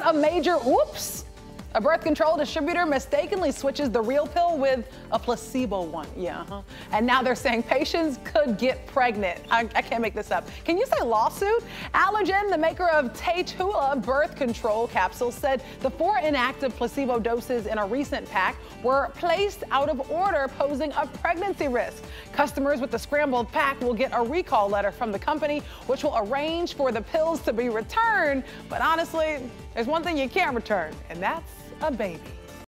a major oops. A birth control distributor mistakenly switches the real pill with a placebo one. And now they're saying patients could get pregnant. I can't make this up. Can you say lawsuit? Allergan, the maker of Taytulla birth control capsules, said the 4 inactive placebo doses in a recent pack were placed out of order, posing a pregnancy risk. Customers with the scrambled pack will get a recall letter from the company, which will arrange for the pills to be returned. But honestly, there's one thing you can't return, and that's a baby.